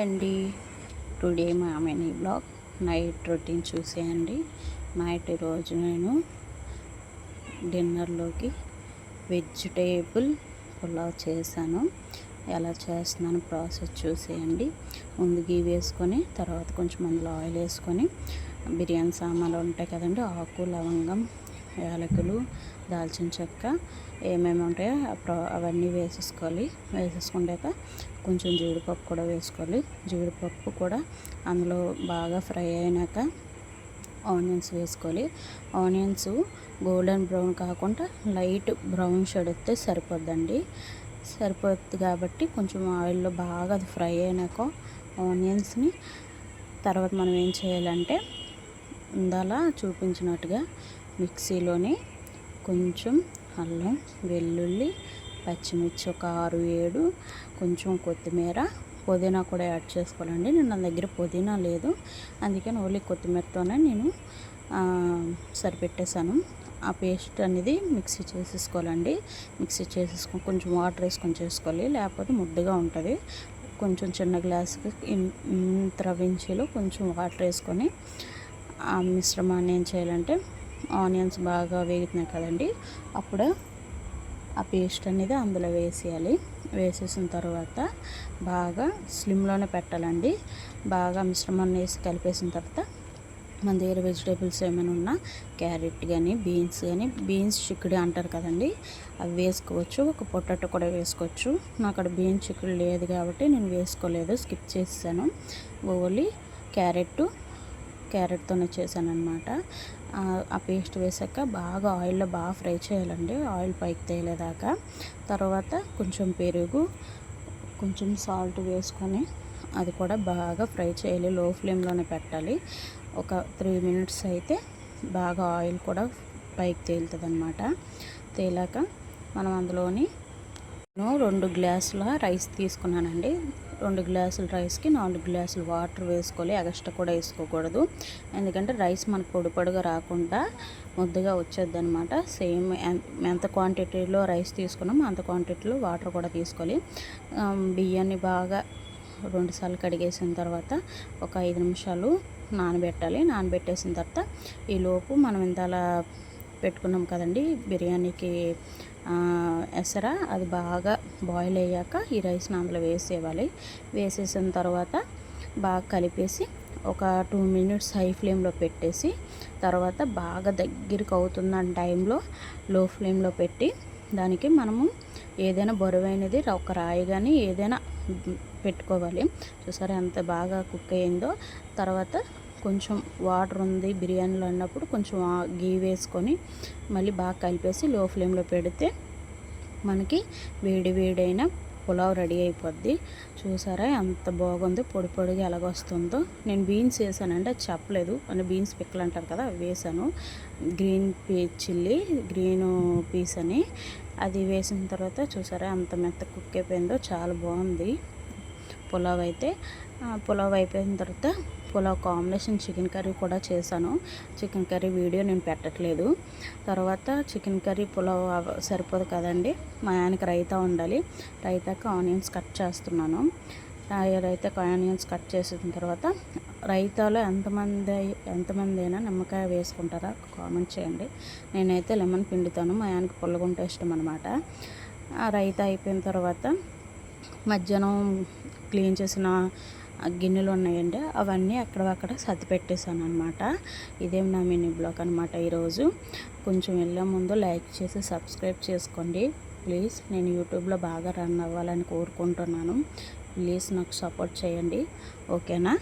అండి టుడే మా mini blog night routine చూసేయండి. నైట్ రోజు నేను డిన్నర్లోకి వెజిటేబుల్ పులావ్ చేశాను. ఎలా చేస్తున్నాను ప్రాసెస్ చూసేయండి. ముందు గీ వేసుకొని తర్వాత కొంచెం అందులో ఆయిల్ వేసుకొని బిర్యానీ సామాన్లు ఉంటాయి కదండి, ఆకు లవంగం యాలకులు దాల్చిన చెక్క ఏమేమి ఉంటాయో అవన్నీ వేసేసుకున్నాక కొంచెం జీడిపప్పు కూడా వేసుకోవాలి. జీడిపప్పు కూడా అందులో బాగా ఫ్రై అయినాక ఆనియన్స్ వేసుకోవాలి. ఆనియన్స్ గోల్డెన్ బ్రౌన్ కాకుండా లైట్ బ్రౌన్ షేడ్ వస్తే సరిపోద్ది కాబట్టి కొంచెం ఆయిల్లో బాగా అది ఫ్రై అయినాక ఆనియన్స్ని తర్వాత మనం ఏం చేయాలంటే ఇందాల చూపించినట్టుగా మిక్సీలోని కొంచెం అల్లం వెల్లుల్లి పచ్చిమిర్చి ఒక 6-7 కొంచెం కొత్తిమీర పుదీనా కూడా యాడ్ చేసుకోవాలండి. నా దగ్గర పుదీనా లేదు, అందుకని ఓన్లీ కొత్తిమీరతోనే నేను సరిపెట్టేశాను. ఆ పేస్ట్ అనేది మిక్సీ చేసేసుకోవాలండి. మిక్సీ చేసేసుకొని కొంచెం వాటర్ వేసుకొని చేసుకోవాలి, లేకపోతే ముద్దగా ఉంటుంది. కొంచెం చిన్న గ్లాసుకి ఇంచులో కొంచెం వాటర్ వేసుకొని ఆ మిశ్రమాన్ని ఏం చేయాలంటే ఆనియన్స్ బాగా వేగుతున్నాయి కదండి, అప్పుడు ఆ పేస్ట్ అనేది అందులో వేసేయాలి. వేసేసిన తర్వాత బాగా స్లిమ్లోనే పెట్టాలండి. బాగా మిశ్రమాన్ని వేసి కలిపేసిన తర్వాత మన దగ్గర వెజిటేబుల్స్ ఏమైనా ఉన్నా క్యారెట్ కానీ బీన్స్ చిక్కుడు అంటారు కదండి, అవి వేసుకోవచ్చు. ఒక పొటాటో కూడా వేసుకోవచ్చు. నాకు అక్కడ బీన్స్ చిక్కుడు లేదు కాబట్టి నేను వేసుకోలేదు, స్కిప్ చేసాను. ఓన్లీ క్యారెట్తోనే చేశాను అనమాట. ఆ పేస్ట్ వేసాక బాగా ఆయిల్లో బాగా ఫ్రై చేయాలండి, ఆయిల్ పైకి తేలేదాకా. తర్వాత కొంచెం పెరుగు కొంచెం సాల్ట్ వేసుకొని అది కూడా బాగా ఫ్రై చేయాలి. లో ఫ్లేమ్లోనే పెట్టాలి. ఒక 3 minutes అయితే బాగా ఆయిల్ కూడా పైకి తేలుతుంది అనమాట. తేలాక మనం అందులోని 2 గ్లాసుల రైస్ తీసుకున్నానండి. 2 గ్లాసుల రైస్కి 4 గ్లాసులు వాటర్ వేసుకోవాలి. ఎక్స్ట్రా కూడా వేసుకోకూడదు, ఎందుకంటే రైస్ మనకు పొడిగా రాకుండా ముద్దగా వచ్చేది అనమాట. సేమ్ ఎంత క్వాంటిటీలో రైస్ తీసుకున్నామో అంత క్వాంటిటీలో వాటర్ కూడా తీసుకోవాలి. బియ్యాన్ని బాగా 2 సార్లు కడిగేసిన తర్వాత ఒక 5 నిమిషాలు నానబెట్టాలి. నానబెట్టేసిన తర్వాత ఈలోపు మనం ఇంతలా పెట్టుకున్నాం కదండి బిర్యానీకి ఎసరా, అది బాగా బాయిల్ అయ్యాక ఈ రైస్ని అందులో వేసేయాలి. వేసేసిన తర్వాత బాగా కలిపేసి ఒక 2 minutes హై ఫ్లేమ్లో పెట్టేసి తర్వాత బాగా దగ్గరికి అవుతున్న టైంలో లో ఫ్లేమ్లో పెట్టి దానికి మనము ఏదైనా బరువైనది ఒక రాయి కానీ ఏదైనా పెట్టుకోవాలి. చూసారా ఎంత బాగా కుక్ అయిందో. తర్వాత కొంచెం వాటర్ ఉంది బిర్యానీలో అన్నప్పుడు కొంచెం గీ వేసుకొని మళ్ళీ బాగా కలిపేసి లో ఫ్లేమ్లో పెడితే మనకి వేడైన పులావ్ రెడీ అయిపోద్ది. చూసారా ఎంత బాగుందో, పొడిగా ఎలాగొస్తుందో. నేను బీన్స్ వేసానంటే అది చెప్పలేదు, అంటే బీన్స్ పిక్కలు అంటారు కదా, అవి వేసాను. గ్రీన్ పీస్ అని అది వేసిన తర్వాత చూసారా ఎంత మెత్త కుక్ అయిపోయిందో, చాలా బాగుంది పులావ్ అయితే. పులావ్ అయిపోయిన తర్వాత పులావ్ కాంబినేషన్ చికెన్ కర్రీ కూడా చేశాను. చికెన్ కర్రీ వీడియో నేను పెట్టట్లేదు. తర్వాత చికెన్ కర్రీ పులావ్ సరిపోదు కదండి, మా ఆయనకి రైతా ఉండాలి. రైతాకి ఆనియన్స్ కట్ చేస్తున్నాను. ఆనియన్స్ కట్ చేసిన తర్వాత రైతాలో ఎంతమంది అయినా నిమ్మకాయ వేసుకుంటారా కామెంట్ చేయండి. నేనైతే లెమన్ పిండుతాను, మా ఆయనకి పుల్లగుంటే ఇష్టం అనమాట. ఆ రైతా అయిపోయిన తర్వాత మధ్యాహ్నం క్లీన్ చేసిన గిన్నెలు ఉన్నాయండి, అవన్నీ అక్కడ సర్ది పెట్టేశాను అనమాట. ఇదేం నా మినీ బ్లాగ్ అనమాట ఈరోజు. కొంచెం వెళ్ళే ముందు లైక్ చేసి సబ్స్క్రైబ్ చేసుకోండి ప్లీజ్. నేను యూట్యూబ్లో బాగా రన్ అవ్వాలని కోరుకుంటున్నాను. ప్లీజ్ నాకు సపోర్ట్ చేయండి, ఓకేనా.